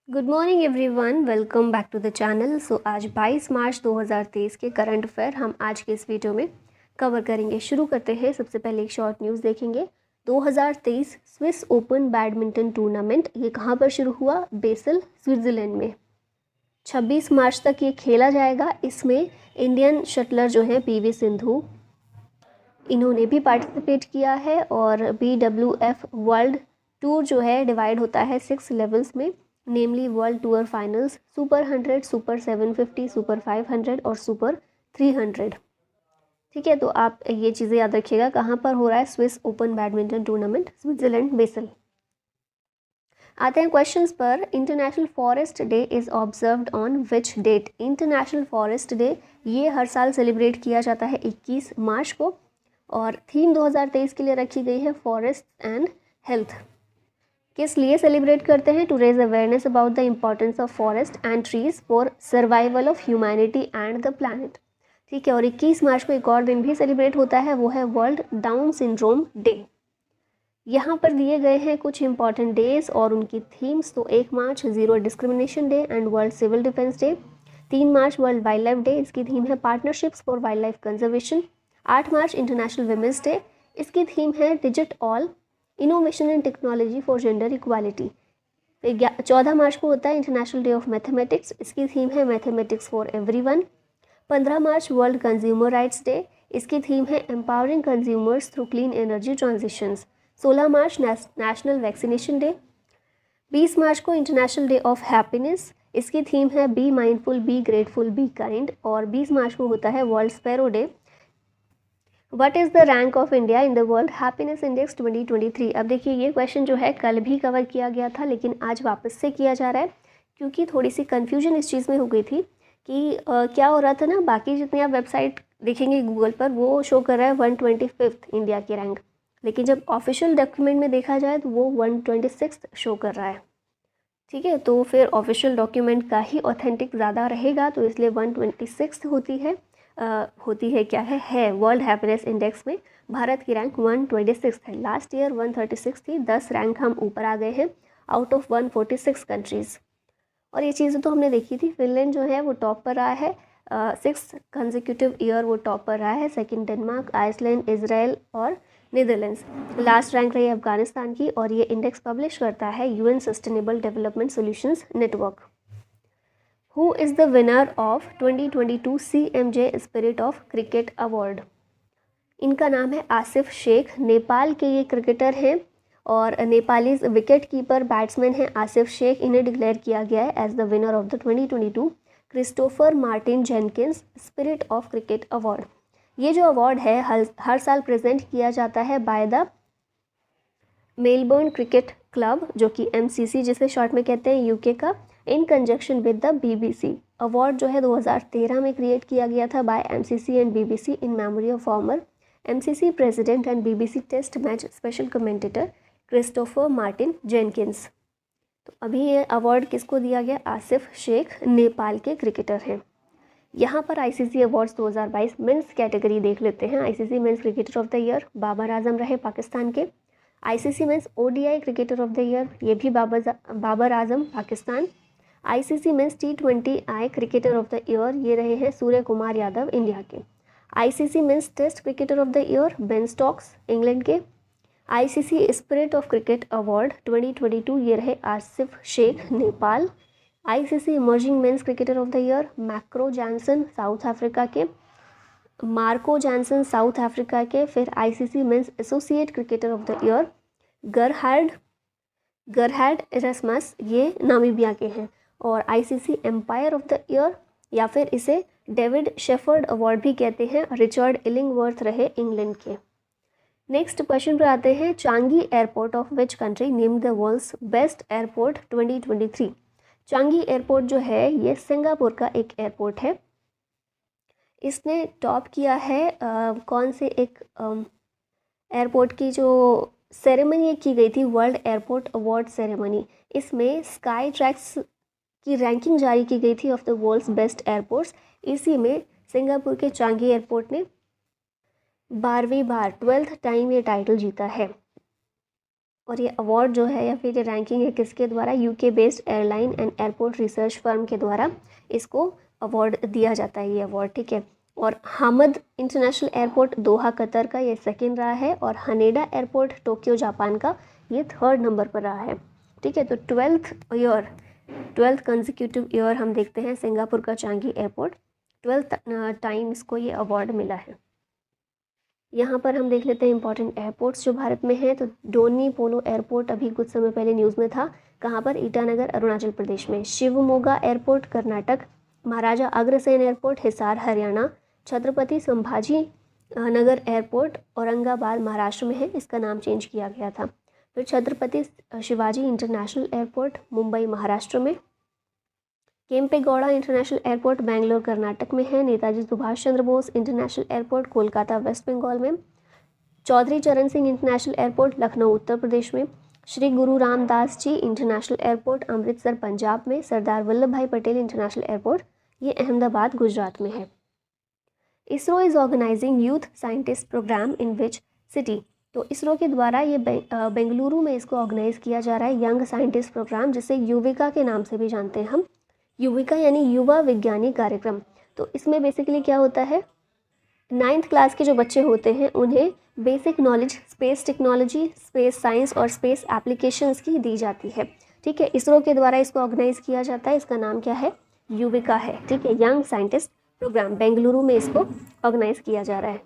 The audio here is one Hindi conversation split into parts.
Good morning everyone, welcome back to the channel. So आज 22 मार्च 2023 के करंट अफेयर हम आज के इस वीडियो में कवर करेंगे। शुरू करते हैं। सबसे पहले एक शॉर्ट न्यूज़ देखेंगे। 2023 स्विस ओपन बैडमिंटन टूर्नामेंट ये कहाँ पर शुरू हुआ? बेसल, स्विट्ज़रलैंड में। 26 मार्च तक ये खेला जाएगा। इसमें इंडियन शटलर जो है पीवी सिंधु, इन्होंने भी पार्टिसिपेट किया है। और BWF वर्ल्ड टूर जो है डिवाइड होता है 6 लेवल्स में, namely world tour finals, super 100, super 750, super 500 और सुपर 300। ठीक है, तो आप ये चीज़ें याद रखिएगा। कहाँ पर हो रहा है? Swiss Open badminton tournament, Switzerland, Basel. आते हैं क्वेश्चंस पर। International Forest Day is observed on which date? International Forest Day ये हर साल सेलिब्रेट किया जाता है 21 मार्च को। और थीम 2023 के लिए रखी गई है फॉरेस्ट एंड हेल्थ। किस लिए सेलिब्रेट करते हैं? To raise awareness about the importance of forest and trees for survival of humanity and the planet. ठीक है, और 21 मार्च को एक और दिन भी सेलिब्रेट होता है, वो है वर्ल्ड डाउन सिंड्रोम डे। यहाँ पर दिए गए हैं कुछ इंपॉर्टेंट डेज और उनकी थीम्स। तो 1 March zero discrimination day and world civil defence day. 3 March world wild life day, इसकी थीम है partnerships for wild life conservation. 8 March international women's day, इसकी थीम है digit all, innovation and technology for gender equality. 14 March को होता है इंटरनेशनल डे ऑफ मैथमेटिक्स, इसकी थीम है mathematics for everyone. 15 March world consumer rights day, इसकी थीम है empowering consumers through clean energy transitions. 16 मार्च नेशनल वैक्सीनेशन डे। 20 मार्च को इंटरनेशनल डे ऑफ हैप्पीनेस, इसकी थीम है be mindful, be grateful, be kind. और 20 मार्च को होता है world sparrow day. What is the rank of India in the world happiness index 2023? अब देखिए, ये क्वेश्चन जो है कल भी कवर किया गया था, लेकिन आज वापस से किया जा रहा है क्योंकि थोड़ी सी कन्फ्यूजन इस चीज़ में हो गई थी कि क्या हो रहा था ना, बाकी जितनी आप वेबसाइट देखेंगे गूगल पर वो शो कर रहा है 125th इंडिया की रैंक, लेकिन जब ऑफिशियल डॉक्यूमेंट में देखा जाए तो वो 126 शो कर रहा है। ठीक है, तो फिर ऑफिशियल डॉक्यूमेंट का ही ऑथेंटिक ज़्यादा रहेगा, तो इसलिए 126 होती है क्या है वर्ल्ड हैप्पीनेस इंडेक्स में भारत की रैंक 126 है। लास्ट ईयर 136 थी, 10 रैंक हम ऊपर आ गए हैं आउट ऑफ 146 कंट्रीज़। और ये चीज़ें तो हमने देखी थी। फिनलैंड जो है वो टॉप पर रहा है, 6 कंसेक्यूटिव ईयर वो टॉप पर रहा है। सेकंड डेनमार्क, आइसलैंड, इजराइल और नीदरलैंड्स। लास्ट रैंक रही अफगानिस्तान की। और ये इंडेक्स पब्लिश करता है UN sustainable development solutions network. Who is the winner of 2022 CMJ spirit of cricket award? इनका नाम है आसिफ शेख, नेपाल के ये क्रिकेटर हैं और नेपाली विकेट कीपर बैट्समैन हैं आसिफ शेख। इन्हें डिक्लेयर किया गया है as the winner of the 2022 Christopher Martin Jenkins spirit of cricket award. ये जो अवार्ड है हर साल प्रेजेंट किया जाता है by the Melbourne cricket club, जो कि MCC जिसे शॉर्ट में कहते हैं, UK का, in conjunction with the BBC। Award जो है 2013 में क्रिएट किया गया था by MCC and BBC in memory of former MCC president and BBC test match special commentator Christopher Martin Jenkins. तो अभी ये अवार्ड किसको दिया गया? आसिफ शेख, नेपाल के क्रिकेटर हैं। यहाँ पर ICC अवार्ड्स 2022 मेंस कैटेगरी देख लेते हैं। ICC men's cricketer of the year Babar Azam रहे पाकिस्तान के। ICC men's ODI cricketer of the year, ये भी Babar Azam Pakistan. ICC men's T20I cricketer of the year, ये रहे हैं सूर्य कुमार यादव इंडिया के। ICC men's test cricketer of the year Ben Stokes England के। ICC spirit of cricket award 2022 ये रहे Asif Sheikh Nepal. ICC emerging men's cricketer of the year macro Johnson South Africa के, मार्को जॉनसन साउथ अफ्रीका के। फिर ICC men's associate cricketer of the year Gerhard Erasmus, ये नामीबिया के हैं। और ICC umpire of the year, या फिर इसे डेविड शेफर्ड अवार्ड भी कहते हैं, रिचर्ड इलिंगवर्थ रहे इंग्लैंड के। नेक्स्ट क्वेश्चन पर आते हैं। Changi airport of which country named the world's best airport 2023? Changi airport जो है ये सिंगापुर का एक एयरपोर्ट है। इसने टॉप किया है कौन से एक एयरपोर्ट की जो सेरेमनी की गई थी, वर्ल्ड एयरपोर्ट अवार्ड सेरेमनी। इसमें स्काई ट्रैक्स की रैंकिंग जारी की गई थी of the world's best airports. इसी में सिंगापुर के चांगी एयरपोर्ट ने 12वीं बार 12th टाइम ये टाइटल जीता है। और ये अवार्ड जो है या फिर ये रैंकिंग है किसके द्वारा, UK based airline and airport research firm के द्वारा इसको अवार्ड दिया जाता है, ये अवार्ड, ठीक है। और Hamid international airport Doha Qatar का ये सेकंड रहा है, और हनेडा एयरपोर्ट टोक्यो जापान का ये थर्ड नंबर पर रहा है, ठीक है। तो 12th कंसेक्यूटिव ईयर हम देखते हैं सिंगापुर का चांगी एयरपोर्ट 12th टाइम इसको ये अवार्ड मिला है। यहाँ पर हम देख लेते हैं इंपॉर्टेंट एयरपोर्ट्स जो भारत में हैं। तो डोनी पोलो एयरपोर्ट अभी कुछ समय पहले न्यूज़ में था, कहाँ पर, ईटानगर अरुणाचल प्रदेश में। Shivamogga airport Karnataka, Maharaja Agrasen airport Hisar Haryana, Chhatrapati Sambhaji Nagar airport Aurangabad Maharashtra में है, इसका नाम चेंज किया गया था। फिर छत्रपति शिवाजी इंटरनेशनल एयरपोर्ट मुंबई महाराष्ट्र में। केम्पेगौड़ा इंटरनेशनल एयरपोर्ट बेंगलोर कर्नाटक में है। Netaji Subhash Chandra Bose international airport Kolkata West Bengal में। चौधरी चरण सिंह इंटरनेशनल एयरपोर्ट लखनऊ उत्तर प्रदेश में। श्री गुरु रामदास जी इंटरनेशनल एयरपोर्ट अमृतसर पंजाब में। सरदार वल्लभ भाई पटेल इंटरनेशनल एयरपोर्ट ये अहमदाबाद गुजरात में है। ISRO is organising youth scientist programme in which city. तो इसरो के द्वारा ये बेंगलुरु में इसको ऑर्गेनाइज किया जा रहा है यंग साइंटिस्ट प्रोग्राम, जिसे युविका के नाम से भी जानते हैं हम। युविका यानी युवा विज्ञानी कार्यक्रम। तो इसमें बेसिकली क्या होता है, 9th क्लास के जो बच्चे होते हैं उन्हें basic knowledge space technology, space science और स्पेस एप्लीकेशंस की दी जाती है, ठीक है। इसरो के द्वारा इसको ऑर्गेनाइज किया जाता है, इसका नाम क्या है, युविका है, ठीक है। यंग साइंटिस्ट प्रोग्राम बेंगलुरु में इसको ऑर्गेनाइज किया जा रहा है।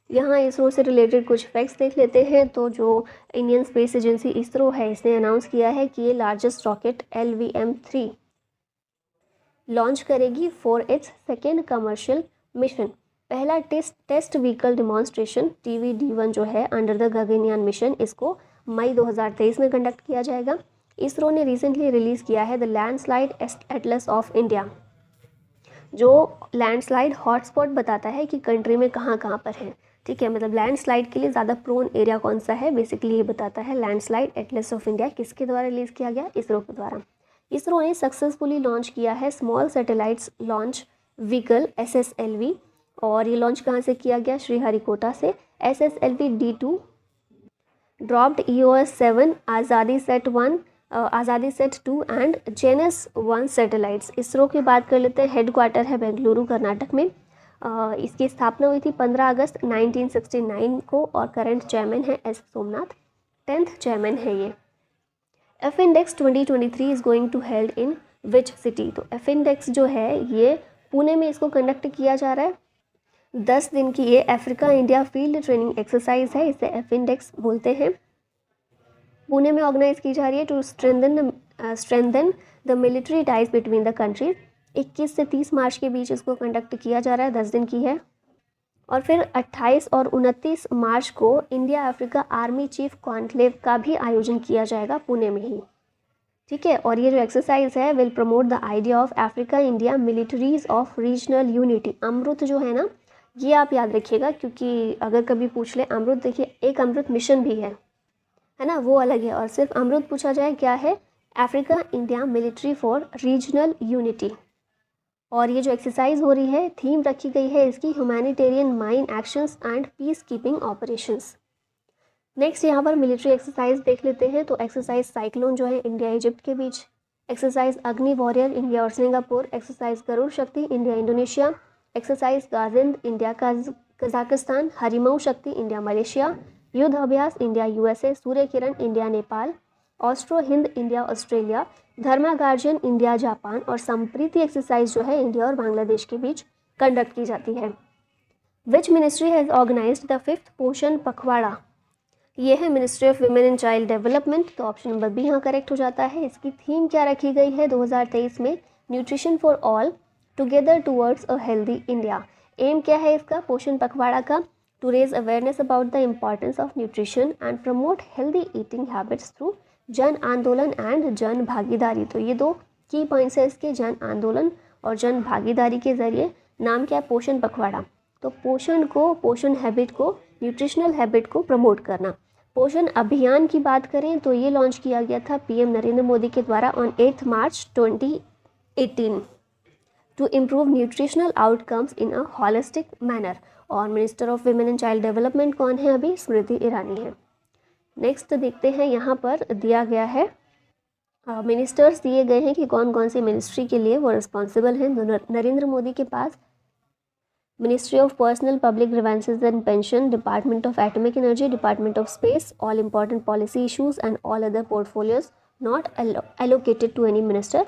यहाँ इसरो से रिलेटेड कुछ फैक्ट्स देख लेते हैं। तो जो इंडियन स्पेस एजेंसी इसरो है, इसने अनाउंस किया है कि ये लार्जेस्ट रॉकेट LVM-3 लॉन्च करेगी for its second commercial mission. पहला टेस्ट व्हीकल डिमॉन्स्ट्रेशन TVD-1 जो है अंडर द गगनयान मिशन, इसको मई 2023 में कंडक्ट किया जाएगा। इसरो ने रिसेंटली रिलीज़ किया है the landslide Atlas of India, जो लैंडस्लाइड हॉटस्पॉट बताता है कि कंट्री में कहाँ कहाँ पर है, ठीक है। मतलब लैंडस्लाइड के लिए ज़्यादा प्रोन एरिया कौन सा है, बेसिकली ये बताता है। लैंडस्लाइड एटलस ऑफ इंडिया किसके द्वारा रिलीज़ किया गया, इसरो के द्वारा। इसरो ने सक्सेसफुली लॉन्च किया है small satellites launch vehicle SSLV, और ये लॉन्च कहाँ से किया गया, श्रीहरिकोटा से। SSLV D2 ड्रॉप्ड EOS-7 आज़ादी set 2 and JENIS-1 satellites. ISRO की बात कर लेते हैं, हेडक्वार्टर है बेंगलुरु कर्नाटक में। इसकी स्थापना हुई थी 15 अगस्त 1969 को, और करंट चेयरमैन है S सोमनाथ, 10th चेयरमैन है ये। F-Index 2023 is going to held in which city. तो F-Index जो है ये पुणे में इसको कंडक्ट किया जा रहा है। 10 दिन की ये Africa India field training exercise है, इसे F-Index बोलते हैं। पुणे में ऑर्गेनाइज की जा रही है to strengthen the military ties between the countries. 21 से 30 मार्च के बीच इसको कंडक्ट किया जा रहा है, 10 दिन की है। और फिर 28 और 29 मार्च को India Africa army chief conclave का भी आयोजन किया जाएगा पुणे में ही, ठीक है। और ये जो एक्सरसाइज है will promote the idea of Africa India militaries of regional unity. अमृत जो है ना, ये आप याद रखिएगा, क्योंकि अगर कभी पूछ ले अमृत, देखिए एक अमृत मिशन भी है ना, वो अलग है। और सिर्फ अमृत पूछा जाए क्या है, Africa India military for regional unity. और ये जो एक्सरसाइज हो रही है, थीम रखी गई है इसकी humanitarian mine actions and peace keeping operations. Next यहाँ पर मिलिट्री एक्सरसाइज देख लेते हैं। तो एक्सरसाइज साइक्लोन जो है इंडिया इजिप्ट के बीच, एक्सरसाइज अग्नि वॉरियर इंडिया और Singapore, exercise Garuda Shakti India Indonesia, exercise गाजिंद India Kazakhstan, Harimau Shakti India Malaysia, Yudh Abhyas India USA, Surya Kiran India Nepal, Austra Hind India Australia, Dharma guardian India Japan, और संप्रीति एक्सरसाइज जो है इंडिया और बांग्लादेश के बीच कंडक्ट की जाती है। Which ministry has organised the 5th Poshan Pakhwada. ये है ministry of women and child development. तो ऑप्शन नंबर बी यहाँ करेक्ट हो जाता है। इसकी थीम क्या रखी गई है 2023 में, nutrition for all together towards a healthy India. Aim क्या है इसका, पोषण पखवाड़ा का, to raise awareness about the importance of nutrition and promote healthy eating habits through Jan Andolan and जन भागीदारी। तो ये दो की पॉइंट्स है इसके, जन आंदोलन और जन भागीदारी के जरिए। नाम क्या है, पोषण पखवाड़ा। तो पोषण हैबिट को, न्यूट्रिशनल हैबिट को प्रमोट करना। पोषण अभियान की बात करें तो ये लॉन्च किया गया था PM नरेंद्र मोदी के द्वारा ऑन 8 मार्च 2018 to improve nutritional outcomes in a holistic manner. और minister of women and child development कौन है अभी, स्मृति ईरानी है। नेक्स्ट देखते हैं, यहाँ पर दिया गया है मिनिस्टर्स दिए गए हैं कि कौन कौन सी मिनिस्ट्री के लिए वो रिस्पॉन्सिबल हैं। नरेंद्र मोदी के पास ministry of personnel public grievances and pension, department of atomic energy, department of space, all important policy issues and all other portfolios not allocated to any minister.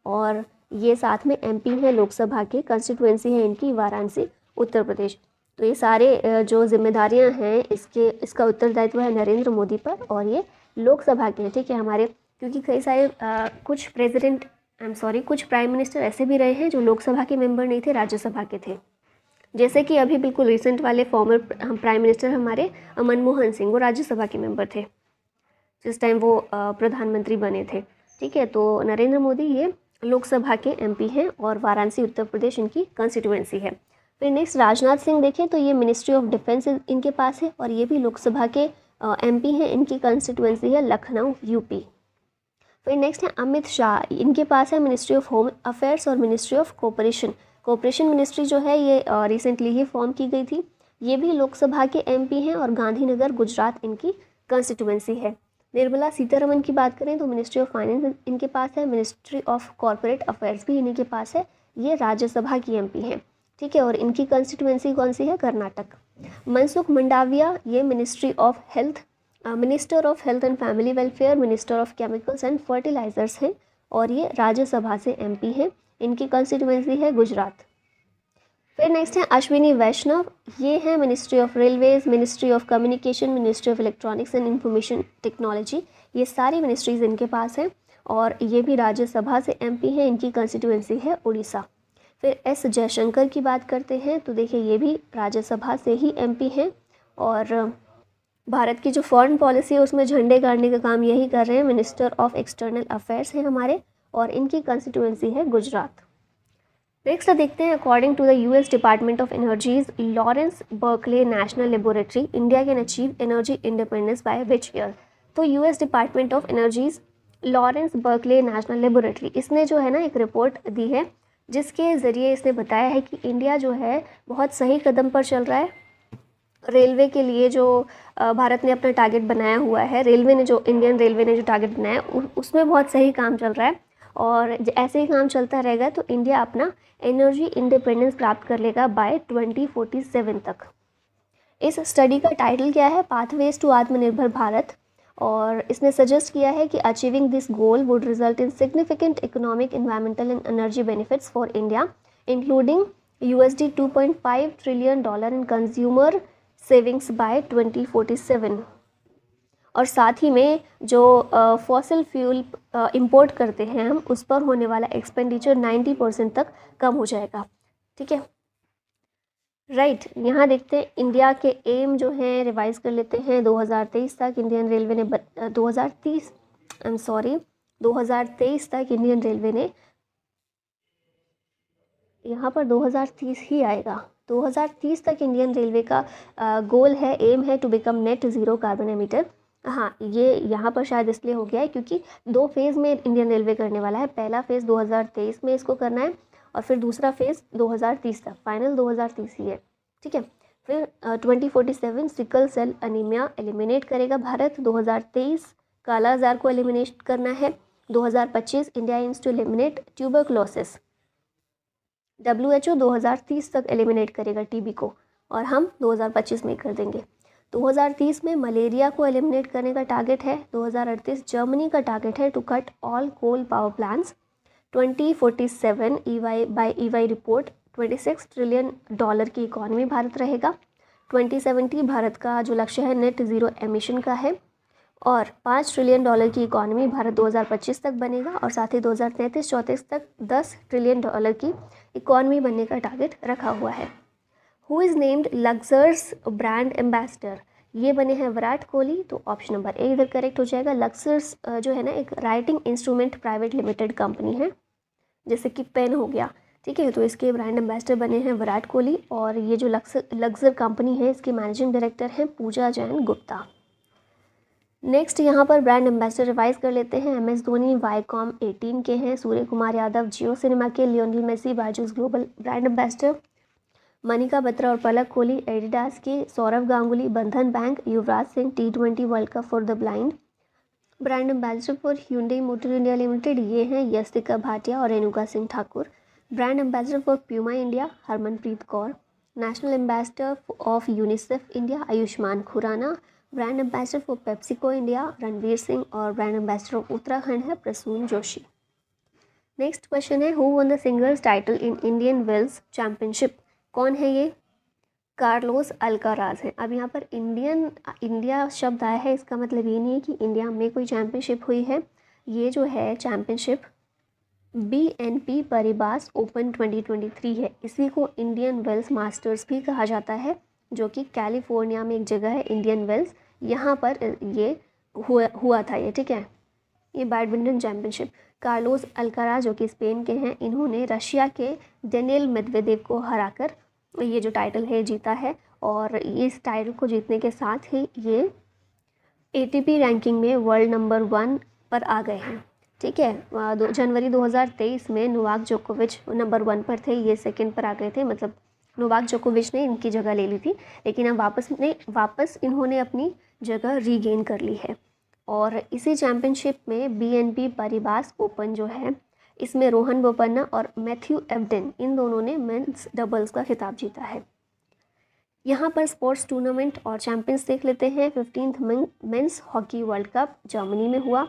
और ये साथ में एमपी हैं लोकसभा के, कंस्टिट्यूएंसी है इनकी वाराणसी उत्तर प्रदेश। तो ये सारे जो जिम्मेदारियां हैं इसका उत्तरदायित्व है नरेंद्र मोदी पर, और ये लोकसभा के हैं, ठीक है हमारे, क्योंकि कई सारे कुछ प्राइम मिनिस्टर ऐसे भी रहे हैं जो लोकसभा के मेंबर नहीं थे, राज्यसभा के थे। जैसे कि अभी बिल्कुल रिसेंट वाले फॉर्मर प्राइम मिनिस्टर हमारे मनमोहन सिंह, वो राज्यसभा के मेंबर थे जिस टाइम वो प्रधानमंत्री बने थे, ठीक है। तो नरेंद्र मोदी ये लोकसभा के एमपी हैं और वाराणसी उत्तर प्रदेश इनकी कंस्टिट्यूएंसी है। फिर नेक्स्ट राजनाथ सिंह देखें तो ये मिनिस्ट्री ऑफ डिफेंस इनके पास है और ये भी लोकसभा के एमपी हैं, इनकी कंस्टिट्यूएंसी है लखनऊ यूपी। फिर नेक्स्ट है अमित शाह, इनके पास है मिनिस्ट्री ऑफ होम अफेयर्स और मिनिस्ट्री ऑफ कोऑपरेशन मिनिस्ट्री जो है ये रिसेंटली ही फॉर्म की गई थी। ये भी लोकसभा के एमपी हैं और गांधीनगर गुजरात इनकी कंस्टिट्यूएंसी है। निर्मला सीतारमन की बात करें तो मिनिस्ट्री ऑफ फाइनेंस इनके पास है, मिनिस्ट्री ऑफ कॉरपोरेट अफेयर्स भी इन्हीं के पास है, ये राज्यसभा की एमपी हैं, ठीक है। और इनकी कंस्टिट्यूएंसी कौन सी है? कर्नाटक। मनसुख मंडाविया ये minister of health and family welfare, minister of chemicals and fertilisers हैं और ये राज्यसभा से एमपी हैं, इनकी कंस्टिट्यूएंसी है गुजरात। फिर नेक्स्ट है अश्विनी वैष्णव, ये हैं ministry of railways, ministry of communication, ministry of electronics and information technology, ये सारी मिनिस्ट्रीज इनके पास हैं और ये भी राज्यसभा से एमपी हैं, इनकी कंस्टिट्यूएंसी है उड़ीसा। फिर एस जयशंकर की बात करते हैं तो देखिए ये भी राज्यसभा से ही एमपी हैं और भारत की जो फॉरेन पॉलिसी है उसमें झंडे गाड़ने का काम यही कर रहे हैं, मिनिस्टर ऑफ एक्सटर्नल अफेयर्स हैं हमारे और इनकी कंस्टिट्यूएंसी है गुजरात। नेक्स्ट देखते हैं, according to the US department of energy's Lawrence Berkeley national laboratory, India can achieve energy independence by which year. तो US department of energy's Lawrence Berkeley national laboratory, इसने जो है ना एक रिपोर्ट दी है जिसके ज़रिए इसने बताया है कि इंडिया जो है बहुत सही कदम पर चल रहा है। रेलवे के लिए जो भारत ने अपना टारगेट बनाया हुआ है, इंडियन रेलवे ने जो टारगेट बनाया उसमें बहुत सही काम चल रहा है और ऐसे ही काम चलता रहेगा तो इंडिया अपना एनर्जी इंडिपेंडेंस प्राप्त कर लेगा बाय 2047 तक। इस स्टडी का टाइटल क्या है? पाथवेज टू आत्मनिर्भर भारत, और इसने सजेस्ट किया है कि achieving this goal would result in significant economic, environmental and energy benefits for India including $2.5 trillion in consumer savings by 2047। और साथ ही में जो फॉसिल फ्यूल इंपोर्ट करते हैं हम, उस पर होने वाला एक्सपेंडिचर 90% तक कम हो जाएगा, ठीक है। राइट, यहाँ देखते हैं इंडिया के एम जो हैं रिवाइज कर लेते हैं। 2023 तक इंडियन रेलवे ने 2023 तक इंडियन रेलवे ने, यहाँ पर 2030 ही आएगा, 2030 तक इंडियन रेलवे का गोल है, एम है to become net zero carbon emitter. हाँ, ये यहाँ पर शायद इसलिए हो गया है क्योंकि 2 फेज़ में इंडियन रेलवे करने वाला है। पहला फेज़ 2023 में इसको करना है और फिर दूसरा फेज़ 2030 तक, फाइनल 2030 ही है, ठीक है। फिर 2047 सिकल सेल अनीमिया एलिमिनेट करेगा भारत। 2023 काला आजार को एलिमिनेट करना है। 2025 India aims to eliminate tuberculosis. WHO 2030 तक एलिमिनेट करेगा टीबी को और हम 2025 में कर देंगे। 2030 में मलेरिया को एलिमिनेट करने का टारगेट है। 2038 जर्मनी का टारगेट है to cut all coal power plants. 2047 EY report $26 trillion की इकॉनमी भारत रहेगा। 2070 भारत का जो लक्ष्य है नेट ज़ीरो एमिशन का है और $5 ट्रिलियन की इकॉनमी भारत 2025 तक बनेगा और साथ ही 2033-34 तक $10 ट्रिलियन की इकॉनमी बनने का टारगेट रखा हुआ है। Who is named Lux's brand ambassador, ये बने हैं विराट कोहली, तो ऑप्शन नंबर ए इधर करेक्ट हो जाएगा। लक्सर्स जो है ना एक writing instrument private limited company है, जैसे कि पेन हो गया, ठीक है, तो इसके ब्रांड एम्बेसडर बने हैं विराट कोहली और ये जो लक्सर कंपनी है इसके मैनेजिंग डायरेक्टर हैं पूजा जैन गुप्ता। नेक्स्ट यहाँ पर ब्रांड एम्बेसडर रिवाइज कर लेते हैं। MS धोनी वाईकॉम 18 के हैं, सूर्य कुमार यादव जियो सिनेमा के, Lionel Messi Byju's global brand ambassador, Manika Batra और पलक कोहली एडिडास के, Sourav Ganguly Bandhan bank, Yuvraj Singh T20 world cup for the blind. Brand ambassador for Hyundai motor India limited ये हैं यस्तिका भाटिया और Renuka Singh Thakur. Brand ambassador for Puma India Harmanpreet Kaur. National ambassador of UNICEF India Ayushmann Khurrana. Brand ambassador for PepsiCo India Ranveer Singh और ब्रांड एम्बेसडर ऑफ उत्तराखंड है प्रसून जोशी। नेक्स्ट क्वेश्चन है, who won the singles title in Indian Wells championship. कौन है ये? कार्लोस अल्काराज है। अब यहाँ पर इंडिया शब्द आया है, इसका मतलब ये नहीं है कि इंडिया में कोई चैंपियनशिप हुई है। ये जो है चैंपियनशिप BNP पारिबास ओपन 2023 है। इसी को इंडियन वेल्स मास्टर्स भी कहा जाता है, जो कि कैलिफोर्निया में एक जगह है इंडियन वेल्स, यहाँ पर ये हुआ था ये, ठीक है। ये बैडमिंटन चैंपियनशिप कार्लोस अल्काराज जो कि स्पेन के हैं, इन्होंने रशिया के डेनियल मेदवेदेव को हराकर ये जो टाइटल है जीता है। और इस टाइटल को जीतने के साथ ही ये ATP रैंकिंग में वर्ल्ड नंबर 1 पर आ गए हैं, ठीक है। जनवरी 2023 में नोवाक जोकोविच नंबर 1 पर थे, ये सेकंड पर आ गए थे, मतलब नोवाक जोकोविच ने इनकी जगह ले ली थी, लेकिन अब वापस इन्होंने अपनी जगह रीगेन कर ली है। और इसी चैम्पियनशिप में BNP पारिबास ओपन जो है, इसमें रोहन बोपन्ना और मैथ्यू एवडेन इन दोनों ने मेंस डबल्स का खिताब जीता है। यहाँ पर स्पोर्ट्स टूर्नामेंट और चैंपियंस देख लेते हैं। 15th men's hockey world cup Germany में हुआ।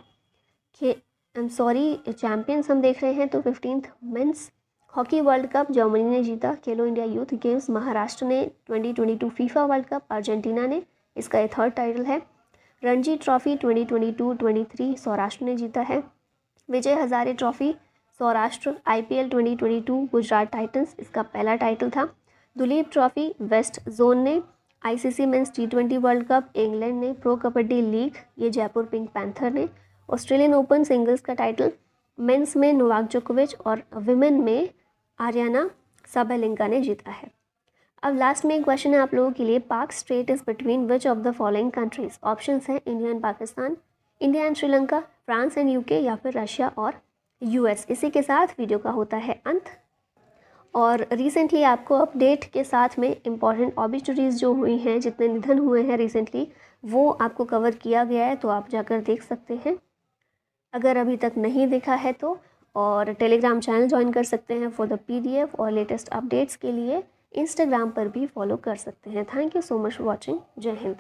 चैंपियंस हम देख रहे हैं तो 15th men's hockey world cup Germany ने जीता। खेलो इंडिया यूथ गेम्स महाराष्ट्र ने। 2022 फीफा वर्ल्ड कप अर्जेंटीना ने, इसका ये 3rd टाइटल है। रणजी ट्रॉफी 2022-23 सौराष्ट्र ने जीता है। Vijay Hazare trophy Saurashtra. IPL 2022 Gujarat Titans, इसका पहला टाइटल था। दुलीप ट्रॉफी वेस्ट जोन ने। ICC men's T20 world Cup England ने। प्रो कबड्डी लीग ये जयपुर पिंक पैंथर ने। ऑस्ट्रेलियन ओपन सिंगल्स का टाइटल मेंस में नोवाक जोकोविच और विमेन में आर्याना साबेलेंका ने जीता है। अब लास्ट में एक क्वेश्चन है आप लोगों के लिए, Palk strait is between which of the following countries. Options हैं India and Pakistan, India and Sri Lanka, France and UK या फिर रशिया और US। इसी के साथ वीडियो का होता है अंत। और रिसेंटली आपको अपडेट के साथ में इम्पॉर्टेंट ऑबिचुरीज जो हुई हैं, जितने निधन हुए हैं रिसेंटली, वो आपको कवर किया गया है, तो आप जाकर देख सकते हैं अगर अभी तक नहीं देखा है तो। और टेलीग्राम चैनल ज्वाइन कर सकते हैं फॉर द PDF और लेटेस्ट अपडेट्स के लिए। इंस्टाग्राम पर भी फॉलो कर सकते हैं। Thank you so much for watching. जय हिंद।